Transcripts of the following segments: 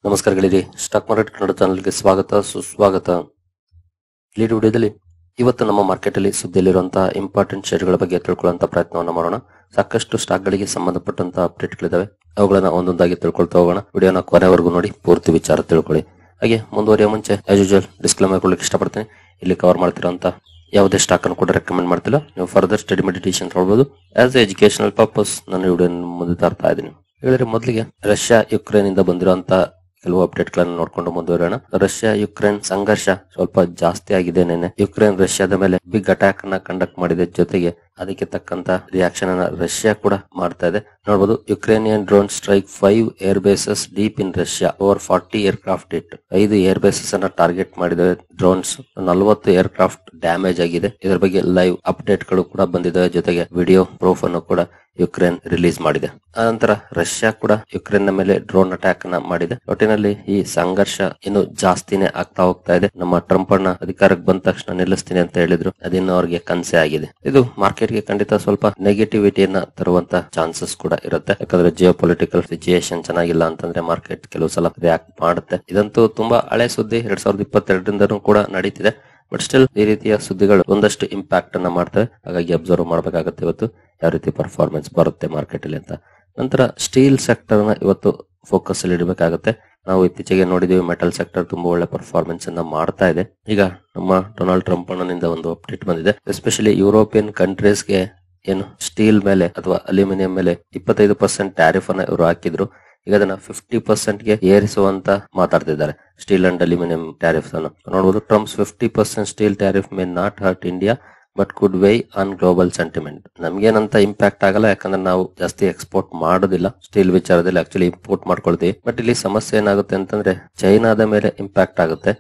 ನಮಸ್ಕಾರ ಗೆಳೆಯರಿ, stock market Kannada ಚಾನಲ್ಗೆ ಸ್ವಾಗತ ಸುಸ್ವಾಗತ. ಲೀಡ್ ವಿಡಿಯೋದಲ್ಲಿ ಇವತ್ತು ನಮ್ಮ ಮಾರ್ಕೆಟ್ ಅಲ್ಲಿ ಸುದ್ದಿಯಲ್ಲಿರುವಂತಹ ಇಂಪಾರ್ಟೆಂಟ್ ಶೇರ್ಗಳ ಬಗ್ಗೆ ತಿಳ್ಕೊಳ್ಳುವಂತ ಪ್ರಯತ್ನವನ್ನು ಮಾಡೋಣ. ಸಾಕಷ್ಟು ಸ್ಟಾಕ್ ಗಳಿಗೆ ಸಂಬಂಧಪಟ್ಟಂತಹ ಅಪ್ಡೇಟ್ಗಳಿದಾವೆ, ಅವುಗಳನ್ನ ಒಂದೊಂದಾಗಿ ತಿಳ್ಕೊಳ್ತಾ ಹೋಗೋಣ. ವಿಡಿಯೋನ ಕೊನೆವರೆಗೂ ನೋಡಿ, ಪೂರ್ತಿ ವಿಚಾರ ತಿಳ್ಕೊಳ್ಳಿ. ಹಾಗೆ ಮುಂದುವರಿಯುವ ಮುಂಚೆ ಆಸ್ ಯೂಶುವಲ್ ಡಿಸ್ಕ್ಲೇಮರ್ ಕೊಡ್ಲಿಕ್ಕೆ ಇಷ್ಟಪಡ್ತೀನಿ. ಇಲ್ಲಿ ಕವರ್ ಮಾಡ್ತಿರೋಂತ ಯಾವುದೇ ಸ್ಟಾಕ್ ಅನ್ನು ಕೂಡ ರೆಕಮೆಂಡ್ ಮಾಡ್ತಿಲ್ಲ. ನೀವು ಫರ್ದರ್ ಸ್ಟಡಿ ಮೆಡಿಟೇಷನ್ ನೋಡಬಹುದು. ಆಸ್ ಎ ಎಜುಕೇಶನಲ್ ಪರ್ಪಸ್ ನಾನು ವಿಡಿಯೋ ಮುಂದೆ ತರ್ತಾ ಇದ್ದೀನಿ. ಹೇಳಿದ್ರೆ ಮೊದಲಿಗೆ ರಷ್ಯಾ ಯುಕ್ರೇನ್ ಇಂದ ಬಂದಿರುವಂತ ಕೆಲವು ಅಪ್ಡೇಟ್ ಗಳನ್ನು ನೋಡ್ಕೊಂಡು ಮುಂದುವರೋಣ. ರಷ್ಯಾ ಯುಕ್ರೇನ್ ಸಂಘರ್ಷ ಸ್ವಲ್ಪ ಜಾಸ್ತಿ ಆಗಿದೆ. ನೆನೆ ಯುಕ್ರೇನ್ ರಷ್ಯಾದ ಮೇಲೆ ಬಿಗ್ ಅಟ್ಯಾಕ್ ಅನ್ನ ಕಂಡಕ್ಟ್ ಮಾಡಿದೆ. ಜೊತೆಗೆ ಅದಕ್ಕೆ ತಕ್ಕಂತ ರಿಯಾಕ್ಷನ್ ಅನ್ನ ರಷ್ಯಾ ಕೂಡ ಮಾಡ್ತಾ ಇದೆ. ನೋಡಬಹುದು, Ukrainian drone strike 5 air basis deep ಇನ್ Russia, over 40 air craft hit. 5 air basis ಅನ್ನ ಟಾರ್ಗೆಟ್ ಮಾಡಿದೆ ಡ್ರೋನ್ಸ್. 40 ಏರ್ ಕ್ರಾಫ್ಟ್ ಡ್ಯಾಮೇಜ್ ಆಗಿದೆ. ಇದರ ಬಗ್ಗೆ ಲೈವ್ ಅಪ್ಡೇಟ್ ಗಳು ಕೂಡ ಬಂದಿದೆ. ಜೊತೆಗೆ ವಿಡಿಯೋ ಪ್ರೂಫ್ ಅನ್ನು ಕೂಡ ಯುಕ್ರೇನ್ ರಿಲೀಸ್ ಮಾಡಿದೆ. ಆನಂತರ ರಷ್ಯಾ ಕೂಡ ಯುಕ್ರೇನ್ ನ ಮೇಲೆ ಡ್ರೋನ್ ಅಟ್ಯಾಕ್ ಅನ್ನ ಮಾಡಿದೆ. ಒಟ್ಟಿನಲ್ಲಿ ಈ ಸಂಘರ್ಷ ಇನ್ನು ಜಾಸ್ತಿನೇ ಆಗ್ತಾ ಹೋಗ್ತಾ ಇದೆ. ನಮ್ಮ ಟ್ರಂಪ್ ಅಣ್ಣ ಅಧಿಕಾರಕ್ಕೆ ಬಂದ ತಕ್ಷಣ ನಿಲ್ಲಿಸ್ತೀನಿ ಅಂತ ಹೇಳಿದ್ರು, ಅದಿನ್ನು ಅವ್ರಿಗೆ ಕನಸೆ ಆಗಿದೆ. ಇದು ಮಾರ್ಕೆಟ್ ಗೆ ಖಂಡಿತ ಸ್ವಲ್ಪ ನೆಗೆಟಿವಿಟಿಯನ್ನ ತರುವಂತ ಚಾನ್ಸಸ್ ಕೂಡ ಇರುತ್ತೆ. ಯಾಕಂದ್ರೆ ಜಿಯೋ ಪೊಲಿಟಿಕಲ್ ಸಿಚುಯೇಷನ್ ಚೆನ್ನಾಗಿಲ್ಲ ಅಂತಂದ್ರೆ ಮಾರ್ಕೆಟ್ ಕೆಲವು ಸಲ ರಿಯಾಕ್ಟ್ ಮಾಡುತ್ತೆ. ಇದಂತೂ ತುಂಬಾ ಹಳೆ ಸುದ್ದಿ, 2022ರಿಂದನೂ ಕೂಡ ನಡೀತಿದೆ. ಬಟ್ ಸ್ಟಿಲ್ ಈ ರೀತಿಯ ಸುದ್ದಿಗಳು ಒಂದಷ್ಟು ಇಂಪ್ಯಾಕ್ಟ್ ಅನ್ನ ಮಾಡ್ತವೆ. ಹಾಗಾಗಿ ಅಬ್ಸರ್ವ್ ಮಾಡಬೇಕಾಗುತ್ತೆ ಇವತ್ತು ಯಾವ ರೀತಿ ಪರ್ಫಾರ್ಮೆನ್ಸ್ ಬರುತ್ತೆ ಮಾರ್ಕೆಟ್ ಅಲ್ಲಿ ಅಂತ. ನಂತರ ಸ್ಟೀಲ್ ಸೆಕ್ಟರ್ ನ ಇವತ್ತು ಫೋಕಸ್ ಅಲ್ಲಿ ಇಡಬೇಕಾಗುತ್ತೆ. ನಾವು ಇತ್ತೀಚೆಗೆ ನೋಡಿದೀವಿ ಮೆಟಲ್ ಸೆಕ್ಟರ್ ತುಂಬಾ ಒಳ್ಳೆ ಪರ್ಫಾರ್ಮೆನ್ಸ್ ಅನ್ನ ಮಾಡ್ತಾ ಇದೆ. ಈಗ ನಮ್ಮ ಡೊನಾಲ್ಡ್ ಟ್ರಂಪ್ ಅಣ್ಣನಿಂದ ಒಂದು ಅಪ್ಡೇಟ್ ಬಂದಿದೆ. ಎಸ್ಪೆಷಲಿ ಯುರೋಪಿಯನ್ ಕಂಟ್ರೀಸ್ ಗೆ ಏನು ಸ್ಟೀಲ್ ಮೇಲೆ ಅಥವಾ ಅಲ್ಯೂಮಿನಿಯಂ ಮೇಲೆ 25% ಟ್ಯಾರಿಫ್ ಅನ್ನ ಇವರು ಹಾಕಿದ್ರು. ಈಗ ಅದನ್ನ 50% ಗೆ ಏರಿಸುವಂತ ಮಾತಾಡ್ತಿದ್ದಾರೆ. ಸ್ಟೀಲ್ ಅಂಡ್ ಅಲ್ಯೂಮಿನಿಯಂ ಟ್ಯಾರಿಫ್ಸ್ ಅನ್ನು ನೋಡಬಹುದು. Trump's 50% steel tariff may not hurt India but could weigh on global sentiment. ನಮ್ಗೇನಂತ ಇಂಪ್ಯಾಕ್ಟ್ ಆಗಲ್ಲ, ಯಾಕಂದ್ರೆ ನಾವು ಜಾಸ್ತಿ ಎಕ್ಸ್ಪೋರ್ಟ್ ಮಾಡೋದಿಲ್ಲ ಸ್ಟೀಲ್ ವಿಚಾರದಲ್ಲಿ, ಆಕ್ಚುಲಿ ಇಂಪೋರ್ಟ್ ಮಾಡ್ಕೊಳ್ತೀವಿ. ಬಟ್ ಇಲ್ಲಿ ಸಮಸ್ಯೆ ಏನಾಗುತ್ತೆ ಅಂತಂದ್ರೆ ಚೈನಾದ ಮೇಲೆ ಇಂಪ್ಯಾಕ್ಟ್ ಆಗುತ್ತೆ.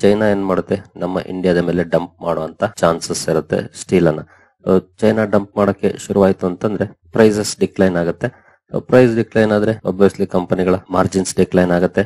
ಚೈನಾ ಏನ್ ಮಾಡುತ್ತೆ, ನಮ್ಮ ಇಂಡಿಯಾದ ಮೇಲೆ ಡಂಪ್ ಮಾಡುವಂತ ಚಾನ್ಸಸ್ ಇರುತ್ತೆ ಸ್ಟೀಲ್ ಅನ್ನ. ಚೈನಾ ಡಂಪ್ ಮಾಡಕ್ಕೆ ಶುರುವಾಯ್ತು ಅಂತಂದ್ರೆ ಪ್ರೈಸಸ್ ಡಿಕ್ಲೈನ್ ಆಗುತ್ತೆ. ಪ್ರೈಸ್ ಡಿಕ್ಲೈನ್ ಆದ್ರೆ ಒಬ್ವಿಯಸ್ಲಿ ಕಂಪನಿಗಳ ಮಾರ್ಜಿನ್ಸ್ ಡಿಕ್ಲೈನ್ ಆಗುತ್ತೆ,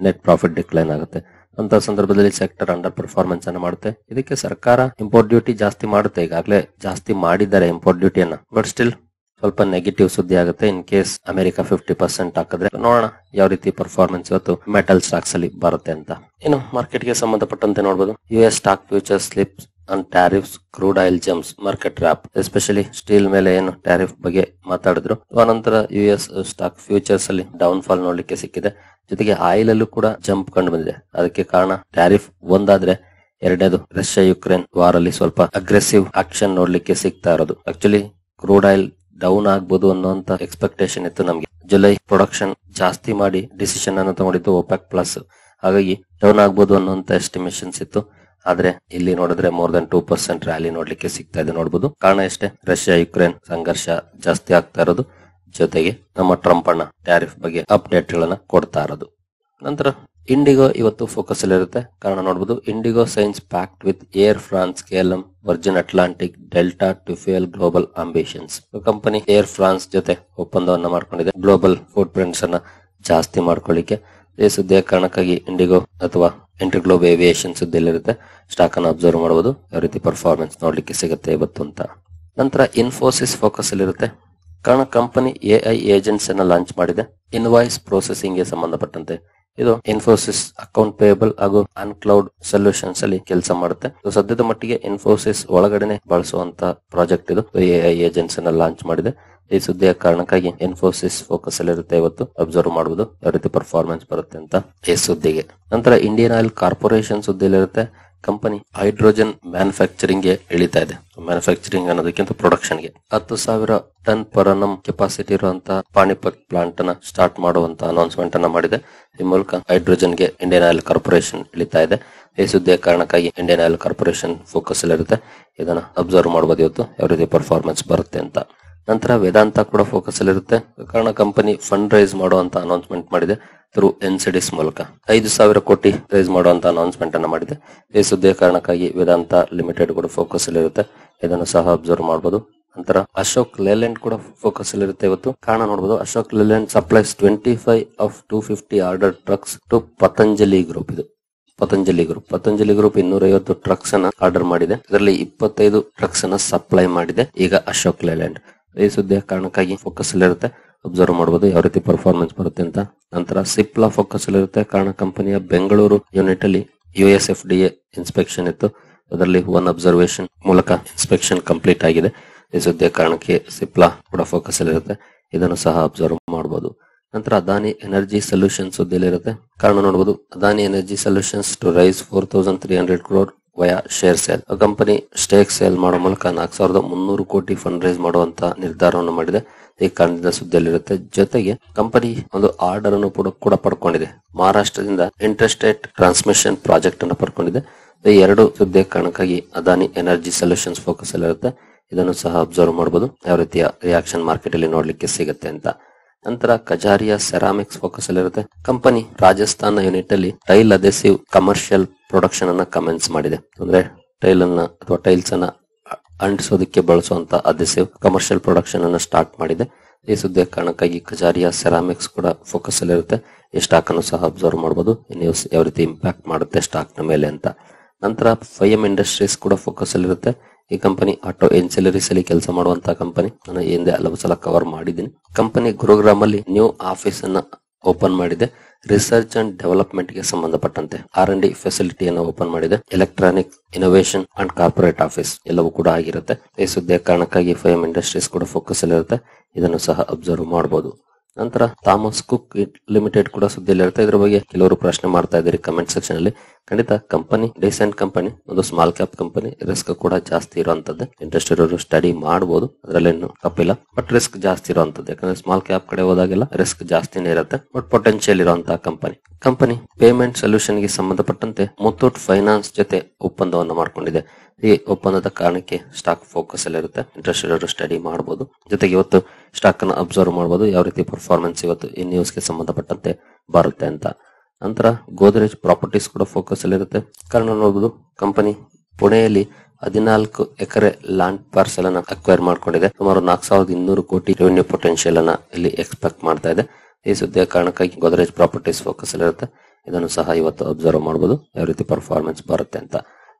ನೆಟ್ ಪ್ರಾಫಿಟ್ ಡಿಕ್ಲೈನ್ ಆಗುತ್ತೆ. ಅಂತ ಸಂದರ್ಭದಲ್ಲಿ ಸೆಕ್ಟರ್ ಅಂಡರ್ ಪರ್ಫಾರ್ಮೆನ್ಸ್ ಅನ್ನು ಮಾಡುತ್ತೆ. ಇದಕ್ಕೆ ಸರ್ಕಾರ ಇಂಪೋರ್ಟ್ ಡ್ಯೂಟಿ ಜಾಸ್ತಿ ಮಾಡುತ್ತೆ, ಈಗಾಗಲೇ ಜಾಸ್ತಿ ಮಾಡಿದ್ದಾರೆ ಇಂಪೋರ್ಟ್ ಡ್ಯೂಟಿಯನ್ನ. ಬಟ್ ಸ್ಟಿಲ್ ಸ್ವಲ್ಪ ನೆಗೆಟಿವ್ ಸುದ್ದಿ ಆಗುತ್ತೆ ಇನ್ ಕೇಸ್ ಅಮೆರಿಕ 50% ಹಾಕಿದ್ರೆ. ನೋಡೋಣ ಯಾವ ರೀತಿ ಪರ್ಫಾರ್ಮೆನ್ಸ್ ಇವತ್ತು ಮೆಟಲ್ ಸ್ಟಾಕ್ಸ್ ಅಲ್ಲಿ ಬರುತ್ತೆ ಅಂತ. ಇನ್ನು ಮಾರ್ಕೆಟ್ ಗೆ ಸಂಬಂಧಪಟ್ಟಂತೆ ನೋಡಬಹುದು, US stock future slips on tariffs, crude oil jumps, market wrap. Especially steel ಮೇಲೆ ಏನು ಟ್ಯಾರಿಫ್ ಬಗ್ಗೆ ಮಾತಾಡಿದ್ರು, ಆನಂತರ US ಸ್ಟಾಕ್ ಫ್ಯೂಚರ್ಸ್ ಅಲ್ಲಿ ಡೌನ್ ಫಾಲ್ ನೋಡ್ಲಿಕ್ಕೆ ಸಿಕ್ಕಿದೆ. ಜೊತೆಗೆ ಆಯಿಲ್ ಅಲ್ಲೂ ಕೂಡ ಜಂಪ್ ಕಂಡು ಬಂದಿದೆ. ಅದಕ್ಕೆ ಕಾರಣ ಟ್ಯಾರಿಫ್ ಒಂದಾದ್ರೆ, ಎರಡನೇದು ರಷ್ಯಾ ಯುಕ್ರೇನ್ ವಾರ್ ಅಲ್ಲಿ ಸ್ವಲ್ಪ ಅಗ್ರೆಸಿವ್ ಆಕ್ಷನ್ ನೋಡ್ಲಿಕ್ಕೆ ಸಿಗ್ತಾ ಇರೋದು. ಆಕ್ಚುಲಿ ಕ್ರೂಡ್ ಆಯಿಲ್ ಡೌನ್ ಆಗ್ಬೋದು ಅನ್ನೋಂತ ಎಕ್ಸ್ಪೆಕ್ಟೇಷನ್ ಇತ್ತು ನಮ್ಗೆ. ಜುಲೈ ಪ್ರೊಡಕ್ಷನ್ ಜಾಸ್ತಿ ಮಾಡಿ ಡಿಸಿಷನ್ ಅನ್ನು ತಗೊಂಡಿದ್ದು OPEC ಪ್ಲಸ್, ಹಾಗಾಗಿ ಡೌನ್ ಆಗ್ಬೋದು ಅನ್ನೋಂತ ಎಸ್ಟಿಮೇಷನ್ಸ್ ಇತ್ತು. ಆದ್ರೆ ಇಲ್ಲಿ ನೋಡಿದ್ರೆ ಮೋರ್ ದನ್ 2% ರ್ಯಾಲಿ ನೋಡ್ಲಿಕ್ಕೆ ಸಿಗ್ತಾ ಇದೆ. ನೋಡಬಹುದು ಕಾರಣ ಎಷ್ಟೇ, ರಷ್ಯಾ ಯುಕ್ರೇನ್ ಸಂಘರ್ಷ ಜಾಸ್ತಿ ಆಗ್ತಾ ಇರೋದು, ಜೊತೆಗೆ ನಮ್ಮ ಟ್ರಂಪ್ ಅಣ್ಣ ಟ್ಯಾರಿಫ್ ಬಗ್ಗೆ ಅಪ್ಡೇಟ್ ಗಳನ್ನ ಕೊಡ್ತಾ ಇರೋದು. ನಂತರ ಇಂಡಿಗೋ ಇವತ್ತು ಫೋಕಸ್ ಅಲ್ಲಿ ಇರುತ್ತೆ. ಕಾರಣ ನೋಡಬಹುದು, IndiGo signs pact with Air France, KLM, Virgin Atlantic, Delta to fuel global ambitions. Company Air France ಜೊತೆ ಒಪ್ಪಂದವನ್ನ ಮಾಡ್ಕೊಂಡಿದೆ ಗ್ಲೋಬಲ್ ಫುಡ್ ಪ್ರಿಂಟ್ಸ್ ಅನ್ನ ಜಾಸ್ತಿ ಮಾಡ್ಕೊಳ್ಳಿಕ್ಕೆ. ಈ ಸುದ್ದಿಯ ಕಾರಣಕ್ಕಾಗಿ ಇಂಡಿಗೋ ಅಥವಾ ಇಂಟರ್ಗ್ಲೋಬ್ ಏವಿಯೇಷನ್ ಸುದ್ದಿಯಲ್ಲಿರುತ್ತೆ. ಸ್ಟಾಕ್ ಅನ್ನು ಅಬ್ಸರ್ವ್ ಮಾಡಬಹುದು ಯಾವ ರೀತಿ ಪರ್ಫಾರ್ಮೆನ್ಸ್ ನೋಡ್ಲಿಕ್ಕೆ ಸಿಗುತ್ತೆ ಇವತ್ತು ಅಂತ. ನಂತರ ಇನ್ಫೋಸಿಸ್ ಫೋಕಸ್ ಅಲ್ಲಿ ಇರುತ್ತೆ. ಕಾರಣ ಕಂಪನಿ AI ಏಜೆಂಟ್ಸ್ ಅನ್ನ ಲಾಂಚ್ ಮಾಡಿದೆ ಇನ್ವಾಯ್ಸ್ ಪ್ರೊಸೆಸಿಂಗ್ ಗೆ ಸಂಬಂಧಪಟ್ಟಂತೆ. ಇದು ಇನ್ಫೋಸಿಸ್ ಅಕೌಂಟ್ ಪೇಯಬಲ್ ಹಾಗೂ ಅನ್ಕ್ಲೌಡ್ ಸೊಲ್ಯೂಷನ್ಸ್ ಅಲ್ಲಿ ಕೆಲಸ ಮಾಡುತ್ತೆ. ಸದ್ಯದ ಮಟ್ಟಿಗೆ ಇನ್ಫೋಸಿಸ್ ಒಳಗಡೆನೆ ಬಳಸುವಂತ ಪ್ರಾಜೆಕ್ಟ್ ಇದು. AI ಏಜೆಂಟ್ಸ್ ಅನ್ನ ಲಾಂಚ್ ಮಾಡಿದೆ. ಈ ಸುದ್ದಿಯ ಕಾರಣಕ್ಕಾಗಿ ಇನ್ಫೋಸಿಸ್ ಫೋಕಸ್ ಅಲ್ಲಿ ಇರುತ್ತೆ. ಇವತ್ತು ಅಬ್ಸರ್ವ್ ಮಾಡಬಹುದು ಯಾವ ರೀತಿ ಪರ್ಫಾರ್ಮೆನ್ಸ್ ಬರುತ್ತೆ ಅಂತ ಈ ಸುದ್ದಿಗೆ. ನಂತರ ಇಂಡಿಯನ್ ಆಯಿಲ್ ಕಾರ್ಪೊರೇಷನ್ ಸುದ್ದಿಯಲ್ಲಿರುತ್ತೆ. ಕಂಪನಿ ಹೈಡ್ರೋಜನ್ ಮ್ಯಾನುಫ್ಯಾಕ್ಚರಿಂಗ್ ಗೆ ಇಳಿತಾ ಇದೆ. ಮ್ಯಾನುಫ್ಯಾಕ್ಚರಿಂಗ್ ಅನ್ನೋದಕ್ಕಿಂತ ಪ್ರೊಡಕ್ಷನ್ ಗೆ 10,000 ಟನ್ ಪರ್ ಅನ್ನಮ್ ಕೆಪಾಸಿಟಿ ಇರುವಂತಹ ಪಾಣಿಪತ್ ಪ್ಲಾಂಟ್ ಅನ್ನ ಸ್ಟಾರ್ಟ್ ಮಾಡುವಂತ ಅನೌನ್ಸ್ಮೆಂಟ್ ಅನ್ನ ಮಾಡಿದೆ. ಈ ಮೂಲಕ ಹೈಡ್ರೋಜನ್ ಗೆ ಇಂಡಿಯನ್ ಆಯಿಲ್ ಕಾರ್ಪೊರೇಷನ್ ಇಳಿತಾ ಇದೆ. ಈ ಸುದ್ದಿಯ ಕಾರಣಕ್ಕಾಗಿ ಇಂಡಿಯನ್ ಆಯಿಲ್ ಕಾರ್ಪೊರೇಷನ್ ಫೋಕಸ್ ಅಲ್ಲಿ ಇರುತ್ತೆ. ಇದನ್ನ ಅಬ್ಸರ್ವ್ ಮಾಡಬಹುದು ಇವತ್ತು ಯಾವ ರೀತಿ ಪರ್ಫಾರ್ಮೆನ್ಸ್ ಬರುತ್ತೆ ಅಂತ. ನಂತರ ವೇದಾಂತ ಕೂಡ ಫೋಕಸ್ ಅಲ್ಲಿ ಇರುತ್ತೆ. ಕಾರಣ ಕಂಪನಿ ಫಂಡ್ ರೈಸ್ ಮಾಡುವಂತ ಅನೌನ್ಸ್ಮೆಂಟ್ ಮಾಡಿದೆ ಥ್ರೂ NCDs ಮೂಲಕ 5,000 ಕೋಟಿ ರೈಸ್ ಮಾಡುವಂತ ಅನೌನ್ಸ್ಮೆಂಟ್ ಅನ್ನ ಮಾಡಿದೆ. ಈ ಸುದ್ದಿಯ ಕಾರಣಕ್ಕಾಗಿ ವೇದಾಂತ ಲಿಮಿಟೆಡ್ ಕೂಡ ಫೋಕಸ್ ಅಲ್ಲಿ ಇರುತ್ತೆ. ಇದನ್ನು ಸಹ ಅಬ್ಸರ್ವ್ ಮಾಡಬಹುದು. ನಂತರ ಅಶೋಕ್ ಲೇಲ್ಯಾಂಡ್ ಕೂಡ ಫೋಕಸ್ ಅಲ್ಲಿ ಇರುತ್ತೆ ಇವತ್ತು. ಕಾರಣ ನೋಡಬಹುದು, Ashok Leyland supplies 25 of 250 order trucks to Patanjali group. ಇದು ಪತಂಜಲಿ ಗ್ರೂಪ್ 250 ಟ್ರಕ್ಸ್ ಅನ್ನ ಆರ್ಡರ್ ಮಾಡಿದೆ. ಇದರಲ್ಲಿ 25 ಟ್ರಕ್ಸ್ ಅನ್ನ ಸಪ್ಲೈ ಮಾಡಿದೆ ಈಗ ಅಶೋಕ್ ಲೇಲ್ಯಾಂಡ್. ಈ ಸುದ್ದಿಯ ಕಾರಣಕ್ಕಾಗಿ ಫೋಕಸ್ ಅಲ್ಲಿ ಇರುತ್ತೆ. ಅಬ್ಸರ್ವ್ ಮಾಡಬಹುದು ಯಾವ ರೀತಿ ಪರ್ಫಾರ್ಮೆನ್ಸ್ ಬರುತ್ತೆ ಅಂತ. ನಂತರ ಸಿಪ್ಲಾ ಫೋಕಸ್ ಅಲ್ಲಿ ಇರುತ್ತೆ, ಕಾರಣ ಕಂಪನಿಯ ಬೆಂಗಳೂರು ಯೂನಿಟ್ ಅಲ್ಲಿ USFDA ಇನ್ಸ್ಪೆಕ್ಷನ್ ಇತ್ತು. ಅದರಲ್ಲಿ 1 ಅಬ್ಸರ್ವೇಷನ್ ಮೂಲಕ ಇನ್ಸ್ಪೆಕ್ಷನ್ ಕಂಪ್ಲೀಟ್ ಆಗಿದೆ. ಈ ಸುದ್ದಿಯ ಕಾರಣಕ್ಕೆ ಸಿಪ್ಲಾ ಕೂಡ ಫೋಕಸ್ ಅಲ್ಲಿ ಇರುತ್ತೆ, ಇದನ್ನು ಸಹ ಅಬ್ಸರ್ವ್ ಮಾಡಬಹುದು. ನಂತರ ಅದಾನಿ ಎನರ್ಜಿ ಸೊಲ್ಯೂಷನ್ಸ್ ಸುದ್ದಿಯಲ್ಲಿ ಇರುತ್ತೆ, ಕಾರಣ ನೋಡಬಹುದು. Adani energy solutions to raise 4300 crore via share sale. Company stake sale ಮಾಡೋ ಮೂಲಕ 4300 ಕೋಟಿ ಫಂಡ್ ರೈಸ್ ಮಾಡುವಂತ ನಿರ್ಧಾರವನ್ನು ಮಾಡಿದೆ. ಈ ಕಾರಣದಿಂದ ಸುದ್ದಿಯಲ್ಲಿರುತ್ತೆ. ಜೊತೆಗೆ ಕಂಪನಿ ಒಂದು ಆರ್ಡರ್ ಅನ್ನು ಕೂಡ ಪಡ್ಕೊಂಡಿದೆ. ಮಹಾರಾಷ್ಟ್ರದಿಂದ ಇಂಟರ್ಸ್ಟೇಟ್ ಟ್ರಾನ್ಸ್ಮಿಷನ್ ಪ್ರಾಜೆಕ್ಟ್ ಅನ್ನು ಪಡ್ಕೊಂಡಿದೆ. ಈ ಎರಡು ಸುದ್ದಿಯ ಕಾರಣಕ್ಕಾಗಿ ಅದಾನಿ ಎನರ್ಜಿ ಸೊಲ್ಯೂಷನ್ಸ್ ಫೋಕಸ್ ಅಲ್ಲಿ ಇರುತ್ತೆ, ಇದನ್ನು ಸಹ ಅಬ್ಸರ್ವ್ ಮಾಡಬಹುದು, ಯಾವ ರೀತಿಯ ರಿಯಾಕ್ಷನ್ ಮಾರ್ಕೆಟ್ ಅಲ್ಲಿ ನೋಡ್ಲಿಕ್ಕೆ ಸಿಗುತ್ತೆ ಅಂತ. ನಂತರ ಕಜಾರಿಯಾ ಸೆರಾಮಿಕ್ಸ್ ಫೋಕಸ್ ಅಲ್ಲಿ ಇರುತ್ತೆ. ಕಂಪನಿ ರಾಜಸ್ಥಾನ ಯೂನಿಟ್ ಅಲ್ಲಿ ಟೈಲ್ ಅಧೆಸಿವ್ ಕಮರ್ಷಿಯಲ್ ಪ್ರೊಡಕ್ಷನ್ ಅನ್ನ ಕಮೆನ್ಸ್ ಮಾಡಿದೆ. ಅಂದ್ರೆ ಟೈಲ್ ಅನ್ನ ಅಥವಾ ಟೈಲ್ಸ್ ಅನ್ನ ಅಂಟಿಸೋದಕ್ಕೆ ಬಳಸುವಂತ ಅಧೆಸಿವ್ ಕಮರ್ಷಿಯಲ್ ಪ್ರೊಡಕ್ಷನ್ ಅನ್ನ ಸ್ಟಾರ್ಟ್ ಮಾಡಿದೆ. ಈ ಸುದ್ದಿಯ ಕಾರಣಕ್ಕಾಗಿ ಕಜಾರಿಯಾ ಸೆರಾಮಿಕ್ಸ್ ಕೂಡ ಫೋಕಸ್ ಅಲ್ಲಿ ಇರುತ್ತೆ. ಈ ಸ್ಟಾಕ್ ಅನ್ನು ಸಹ ಅಬ್ಸರ್ವ್ ಮಾಡಬಹುದು, ನ್ಯೂಸ್ ಯಾವ ರೀತಿ ಇಂಪ್ಯಾಕ್ಟ್ ಮಾಡುತ್ತೆ ಸ್ಟಾಕ್ ನ ಮೇಲೆ ಅಂತ. ನಂತರ 5M ಇಂಡಸ್ಟ್ರೀಸ್ ಕೂಡ ಫೋಕಸ್ ಅಲ್ಲಿ ಇರುತ್ತೆ. ಈ ಕಂಪನಿ ಆಟೋ ಎನ್ಸಿಲರೀಸ್ ಅಲ್ಲಿ ಕೆಲಸ ಮಾಡುವಂತಹ ಕಂಪನಿ, ನಾನು ಹಿಂದೆ ಹಲವು ಸಲ ಕವರ್ ಮಾಡಿದ್ದೀನಿ. ಕಂಪನಿ ಗುರುಗ್ರಾಮ್ ಅಲ್ಲಿ ನ್ಯೂ ಆಫೀಸ್ ಅನ್ನ ಓಪನ್ ಮಾಡಿದೆ. ರಿಸರ್ಚ್ ಅಂಡ್ ಡೆವಲಪ್ಮೆಂಟ್ ಗೆ ಸಂಬಂಧಪಟ್ಟಂತೆ R&D ಫೆಸಿಲಿಟಿಯನ್ನು ಓಪನ್ ಮಾಡಿದೆ. Electronic innovation and corporate office ಎಲ್ಲವೂ ಕೂಡ ಆಗಿರುತ್ತೆ. ಈ ಸುದ್ದಿಯ ಕಾರಣಕ್ಕಾಗಿ 5M ಇಂಡಸ್ಟ್ರೀಸ್ ಕೂಡ ಫೋಕಸ್ ಅಲ್ಲಿ ಇರುತ್ತೆ, ಇದನ್ನು ಸಹ ಅಬ್ಸರ್ವ್ ಮಾಡಬಹುದು. ನಂತರ ಥಾಮಸ್ ಕುಕ್ ಲಿಮಿಟೆಡ್ ಕೂಡ ಸುದ್ದಿಯಲ್ಲಿ ಇರುತ್ತೆ. ಇದ್ರ ಬಗ್ಗೆ ಕೆಲವರು ಪ್ರಶ್ನೆ ಮಾಡ್ತಾ ಇದ್ದಾರೆ ಕಮೆಂಟ್ ಸೆಕ್ಷನ್ ಅಲ್ಲಿ. ಖಂಡಿತ ಕಂಪನಿ ಡಿಸೆಂಟ್ ಕಂಪನಿ, ಒಂದು ಸ್ಮಾಲ್ ಕ್ಯಾಪ್ ಕಂಪನಿ, ರಿಸ್ಕ್ ಕೂಡ ಜಾಸ್ತಿ ಇರುವಂತದ್ದು. ಇಂಟ್ರೆಸ್ಟ್ ಇರೋರು ಸ್ಟಡಿ ಮಾಡಬಹುದು, ಅದರಲ್ಲೇನು ತಪ್ಪಿಲ್ಲ. ಬಟ್ ರಿಸ್ಕ್ ಜಾಸ್ತಿ ಇರುವಂತದ್ದು, ಯಾಕಂದ್ರೆ ಸ್ಮಾಲ್ ಕ್ಯಾಪ್ ಕಡೆ ಹೋದಾಗೆಲ್ಲ ರಿಸ್ಕ್ ಜಾಸ್ತಿನೇ ಇರುತ್ತೆ. ಬಟ್ ಪೊಟೆನ್ಶಿಯಲ್ ಇರುವಂತಹ ಕಂಪನಿ ಪೇಮೆಂಟ್ ಸೊಲ್ಯೂಷನ್ ಗೆ ಸಂಬಂಧಪಟ್ಟಂತೆ ಮುತ್ತೂಟ್ ಫೈನಾನ್ಸ್ ಜೊತೆ ಒಪ್ಪಂದವನ್ನು ಮಾಡಿಕೊಂಡಿದೆ. ಈ ಒಪ್ಪಂದದ ಕಾರಣಕ್ಕೆ ಸ್ಟಾಕ್ ಫೋಕಸ್ ಅಲ್ಲಿ ಇರುತ್ತೆ, ಇಂಟ್ರೆಸ್ಟ್ ಇರೋರು ಸ್ಟಡಿ ಮಾಡಬಹುದು. ಜೊತೆಗೆ ಇವತ್ತು ಸ್ಟಾಕ್ ಅನ್ನು ಅಬ್ಸರ್ವ್ ಮಾಡಬಹುದು, ಯಾವ ರೀತಿ ಪರ್ಫಾರ್ಮೆನ್ಸ್ ಇವತ್ತು ಈ ನ್ಯೂಸ್ ಗೆ ಸಂಬಂಧಪಟ್ಟಂತೆ ಬರುತ್ತೆ ಅಂತ. ನಂತರ ಗೋದ್ರೇಜ್ ಪ್ರಾಪರ್ಟೀಸ್ ಕೂಡ ಫೋಕಸ್ ಅಲ್ಲಿ ಇರುತ್ತೆ. ಕಾರಣ ನೋಡಬಹುದು, ಕಂಪನಿ ಪುಣೆಯಲ್ಲಿ 14 ಎಕರೆ ಲ್ಯಾಂಡ್ ಪಾರ್ಸಲ್ ಅನ್ನ ಅಕ್ವೈರ್ ಮಾಡ್ಕೊಂಡಿದೆ. ಸುಮಾರು 4200 ಕೋಟಿ ರೆವೆನ್ಯೂ ಪೊಟೆನ್ಶಿಯಲ್ ಅನ್ನ ಇಲ್ಲಿ ಎಕ್ಸ್ಪೆಕ್ಟ್ ಮಾಡ್ತಾ ಇದೆ. ಈ ಸುದ್ದಿಯ ಕಾರಣಕ್ಕಾಗಿ ಗೋದ್ರೇಜ್ ಪ್ರಾಪರ್ಟೀಸ್ ಫೋಕಸ್ ಅಲ್ಲಿ ಇರುತ್ತೆ, ಇದನ್ನು ಸಹ ಇವತ್ತು ಅಬ್ಸರ್ವ್ ಮಾಡಬಹುದು, ಯಾವ ರೀತಿ ಪರ್ಫಾರ್ಮೆನ್ಸ್ ಬರುತ್ತೆ ಅಂತ.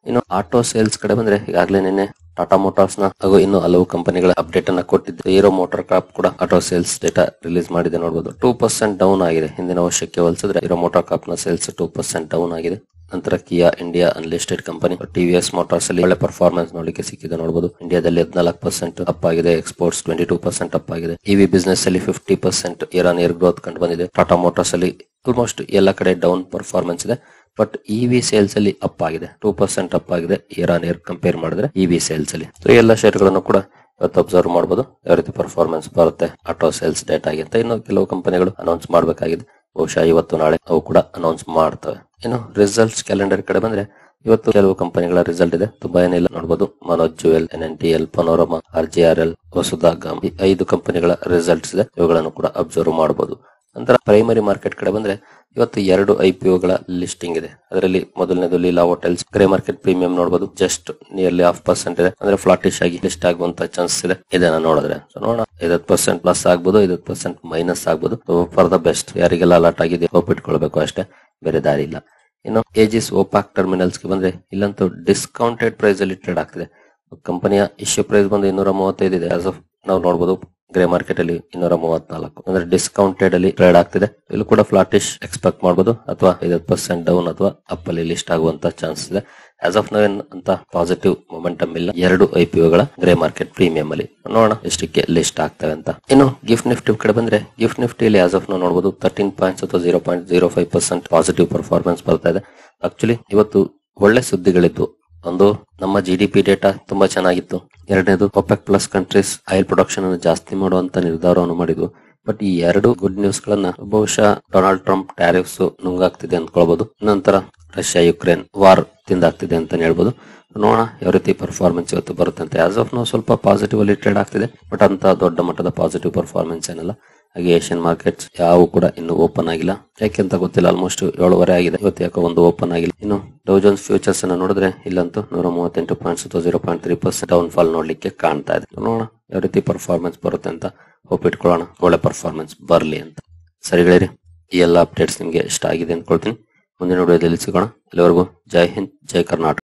ಇನ್ನು ಆಟೋ ಸೇಲ್ಸ್ ಕಡೆ ಬಂದ್ರೆ, ಈಗಾಗಲೇ ನಿನ್ನೆ ಟಾಟಾ ಮೋಟಾರ್ಸ್ ನ ಹಾಗೂ ಇನ್ನು ಹಲವು ಕಂಪನಿಗಳ ಅಪ್ಡೇಟ್ ಅನ್ನ ಕೊಟ್ಟಿದ್ದು. ಹೀರೋ ಮೋಟಾರ್ ಕಾರ್ಪ್ ಕೂಡ ಆಟೋ ಸೇಲ್ಸ್ ಡೇಟಾ ರಿಲೀಸ್ ಮಾಡಿದೆ. ನೋಡಬಹುದು 2% ಡೌನ್ ಆಗಿದೆ. ಹಿಂದಿನ ವರ್ಷಕ್ಕೆ ಹೋಲಿಸಿದ್ರೆ ಹೀರೋ ಮೋಟಾರ್ ಕಾರ್ಪ್ ನ ಸೇಲ್ಸ್ 2% ಡೌನ್ ಆಗಿದೆ. ನಂತರ Kia India unlisted company TVS motors ಅಲ್ಲಿ ಒಳ್ಳೆ ಪರ್ಫಾರ್ಮೆನ್ಸ್ ನೋಡಲಿಕ್ಕೆ ಸಿಕ್ಕಿದೆ. ನೋಡಬಹುದು ಇಂಡಿಯಾದಲ್ಲಿ 14% ಅಪ್ ಆಗಿದೆ, ಎಕ್ಸ್ಪೋರ್ಟ್ಸ್ 22% ಅಪ್ ಆಗಿದೆ. EV ಬಿಸ್ನೆಸ್ ಅಲ್ಲಿ 50% ಇಯರ್ ಆನ್ ಇಯರ್ ಗ್ರೋತ್ ಕಂಡು ಬಂದಿದೆ. ಟಾಟಾ ಮೋಟಾರ್ಸ್ ಅಲ್ಲಿ ಆಲ್ಮೋಸ್ಟ್ ಎಲ್ಲ ಕಡೆ ಡೌನ್ ಪರ್ಫಾರ್ಮೆನ್ಸ್ ಇದೆ, ಬಟ್ EV ಸೇಲ್ಸ್ ಅಲ್ಲಿ ಅಪ್ ಆಗಿದೆ, 2% ಅಪ್ ಆಗಿದೆ ಇಯರ್ ಆನ್ ಇಯರ್ ಕಂಪೇರ್ ಮಾಡಿದ್ರೆ EV ಸೇಲ್ಸ್ ಅಲ್ಲಿ. ಸೊ ಎಲ್ಲ ಶೇರ್ ಗಳನ್ನು ಕೂಡ ಇವತ್ತು ಅಬ್ಸರ್ವ್ ಮಾಡಬಹುದು, ಯಾವ ರೀತಿ ಪರ್ಫಾರ್ಮೆನ್ಸ್ ಬರುತ್ತೆ ಆಟೋ ಸೇಲ್ಸ್ ಡೇಟಾ ಆಗಿ ಅಂತ. ಇನ್ನು ಕೆಲವು ಕಂಪನಿಗಳು ಅನೌನ್ಸ್ ಮಾಡಬೇಕಾಗಿದೆ, ಬಹುಶಃ ಇವತ್ತು ನಾಳೆ ಅವು ಕೂಡ ಅನೌನ್ಸ್ ಮಾಡ್ತವೆ. ಇನ್ನು ರಿಸಲ್ಟ್ಸ್ ಕ್ಯಾಲೆಂಡರ್ ಕಡೆ ಬಂದ್ರೆ, ಇವತ್ತು ಕೆಲವು ಕಂಪನಿಗಳ ರಿಸಲ್ಟ್ ಇದೆ, ತುಂಬಾ ಏನಿಲ್ಲ. ನೋಡಬಹುದು Manoj jewel, NNTL, panorama, RGRL, ವಸುಧಾಗಾಮ್, ಈ 5 ಕಂಪನಿಗಳ ರಿಸಲ್ಟ್ಸ್ ಇದೆ, ಇವುಗಳನ್ನು ಕೂಡ ಅಬ್ಸರ್ವ್ ಮಾಡಬಹುದು. ನಂತರ ಪ್ರೈಮರಿ ಮಾರ್ಕೆಟ್ ಕಡೆ ಬಂದ್ರೆ, ಇವತ್ತು 2 IPOಗಳ ಲಿಸ್ಟಿಂಗ್ ಇದೆ. ಅದರಲ್ಲಿ ಮೊದಲನೇದು Leela hotels. Grey market premium ನೋಡಬಹುದು ಜಸ್ಟ್ ನಿಯರ್ಲಿ 0.5% ಇದೆ, ಅಂದ್ರೆ ಫ್ಲಾಟಿಶ್ ಆಗಿ ಲಿಸ್ಟ್ ಆಗುವಂತ ಚಾನ್ಸಸ್ ಇದೆ. ಇದನ್ನ ನೋಡಿದ್ರೆ ನೋಡೋಣ, 50% ಪ್ಲಸ್ ಆಗ್ಬಹುದು, 50% ಮೈನಸ್ ಆಗ್ಬಹುದು. ಫಾರ್ ದ ಬೆಸ್ಟ್ ಯಾರಿಗೆಲ್ಲ ಅಲರ್ಟ್ ಆಗಿದೆ ಹೋಪ್ ಇಟ್ಕೊಳ್ಬೇಕು ಅಷ್ಟೇ, ಬೇರೆ ದಾರಿ ಇಲ್ಲ. ಇನ್ನು ಏಜಿಸ್ ಓಪಾಕ್ ಟರ್ಮಿನಲ್ಸ್ ಗೆ ಬಂದ್ರೆ, ಇಲ್ಲಂತೂ ಡಿಸ್ಕೌಂಟೆಡ್ ಪ್ರೈಸ್ ಅಲ್ಲಿ ಟ್ರೇಡ್ ಆಗ್ತಿದೆ. ಕಂಪನಿಯ ಇಶ್ಯೂ ಪ್ರೈಸ್ ಬಂದು 235 ಇದೆ. ಆಸ್ ಆಫ್ ನಾವು ನೋಡಬಹುದು ಗ್ರೇ ಮಾರ್ಕೆಟ್ ಅಲ್ಲಿ 234, ಅಂದ್ರೆ ಡಿಸ್ಕೌಂಟೆಡ್ ಅಲ್ಲಿ ಟ್ರೇಡ್ ಆಗ್ತಿದೆ. ಇಲ್ಲೂ ಕೂಡ ಫ್ಲಾಟಿಶ್ ಎಕ್ಸ್ಪೆಕ್ಟ್ ಮಾಡಬಹುದು, ಅಥವಾ 50% ಡೌನ್ ಅಥವಾ ಅಪ್ ಅಲ್ಲಿ ಲಿಸ್ಟ್ ಆಗುವಂತ ಚಾನ್ಸ್ ಇದೆ. ಆಸ್ ಆಫ್ ನೋ ಅಂತ ಪಾಸಿಟಿವ್ ಮೊಮೆಂಟಮ್ ಇಲ್ಲ 2 IPOಗಳ ಗ್ರೇ ಮಾರ್ಕೆಟ್ ಪ್ರೀಮಿಯಂ ಅಲ್ಲಿ. ನೋಡೋಣ ಎಷ್ಟಕ್ಕೆ ಲಿಸ್ಟ್ ಆಗ್ತವೆ ಅಂತ. ಇನ್ನು ಗಿಫ್ಟ್ ನಿಫ್ಟಿ ಕಡೆ ಬಂದ್ರೆ, ಗಿಫ್ಟ್ ನಿಫ್ಟಿಯಲ್ಲಿ ಆಸ್ ಆಫ್ ನೋ ನೋಡಬಹುದು 13 ಪಾಯಿಂಟ್ಸ್ ಅಥವಾ 0.05% ಪಾಸಿಟಿವ್ ಪರ್ಫಾರ್ಮೆನ್ಸ್ ಬರ್ತಾ ಇದೆ. ಆಕ್ಚುಲಿ ಇವತ್ತು ಒಳ್ಳೆ ಸುದ್ದಿಗಳಿದ್ದು. ಒಂದು, ನಮ್ಮ GDP ಡೇಟಾ ತುಂಬಾ ಚೆನ್ನಾಗಿತ್ತು. ಎರಡನೇದು, OPEC plus countries oil production ಅನ್ನು ಜಾಸ್ತಿ ಮಾಡುವಂತ ನಿರ್ಧಾರವನ್ನು ಮಾಡಿದ್ವು. ಬಟ್ ಈ 2 ಗುಡ್ ನ್ಯೂಸ್ ಗಳನ್ನ ಬಹುಶಃ ಡೊನಾಲ್ಡ್ ಟ್ರಂಪ್ ಟ್ಯಾರಿಫ್ಸ್ ನುಂಗಾಗ್ತಿದೆ ಅಂದ್ಕೊಳ್ಬಹುದು. ನಂತರ ರಷ್ಯಾ ಯುಕ್ರೇನ್ ವಾರ್ ತಿಂದಾಗ್ತಿದೆ ಅಂತ ಹೇಳ್ಬೋದು. ನೋಡೋಣ ಯಾವ ರೀತಿ ಪರ್ಫಾರ್ಮೆನ್ಸ್ ಇವತ್ತು ಬರುತ್ತೆ ಅಂತ. ಆಸ್ ಆಫ್ ನೋ ಸ್ವಲ್ಪ ಪಾಸಿಟಿವ್ ಅಲ್ಲಿ ಟ್ರೇಡ್ ಆಗ್ತಿದೆ, ಬಟ್ ಅಂತ ದೊಡ್ಡ ಮಟ್ಟದ ಪಾಸಿಟಿವ್ ಪರ್ಫಾರ್ಮೆನ್ಸ್ ಏನಲ್ಲ. ಹಾಗೆ ಏಷ್ಯನ್ ಮಾರ್ಕೆಟ್ಸ್ ಯಾವ ಕೂಡ ಇನ್ನು ಓಪನ್ ಆಗಿಲ್ಲ, ಯಾಕೆಂತ ಗೊತ್ತಿಲ್ಲ. ಆಲ್ಮೋಸ್ಟ್ 7:30 ಆಗಿದೆ, ಇವತ್ತು ಯಾಕೋ ಒಂದು ಓಪನ್ ಆಗಿಲ್ಲ. ಇನ್ನು ಡೌ ಜೋನ್ಸ್ ಫ್ಯೂಚರ್ಸ್ ಅನ್ನ ನೋಡಿದ್ರೆ, ಇಲ್ಲಂತೂ 138 ಪಾಯಿಂಟ್ಸ್ ಅಥವಾ 0.3% ಡೌನ್ ಫಾಲ್ ನೋಡ್ಲಿಕ್ಕೆ ಕಾಣ್ತಾ ಇದೆ. ನೋಡೋಣ ಯಾವ ರೀತಿ ಪರ್ಫಾರ್ಮೆನ್ಸ್ ಬರುತ್ತೆ ಅಂತ, ಹೋಪ್ ಇಟ್ಕೊಳ್ಳೋಣ ಒಳ್ಳೆ ಪರ್ಫಾರ್ಮೆನ್ಸ್ ಬರ್ಲಿ ಅಂತ. ಸರಿ ಗೆಳೆಯರಿ, ಈ ಎಲ್ಲ ಅಪ್ಡೇಟ್ಸ್ ನಿಮ್ಗೆ ಇಷ್ಟ ಆಗಿದೆ ಅಂದ್ಕೊಳ್ತೀನಿ. ಮುಂದಿನ ವಿಡಿಯೋದಲ್ಲಿ ಸಿಗೋಣ. ಎಲ್ಲರಿಗೂ ಜೈ ಹಿಂದ್, ಜೈ ಕರ್ನಾಟಕ.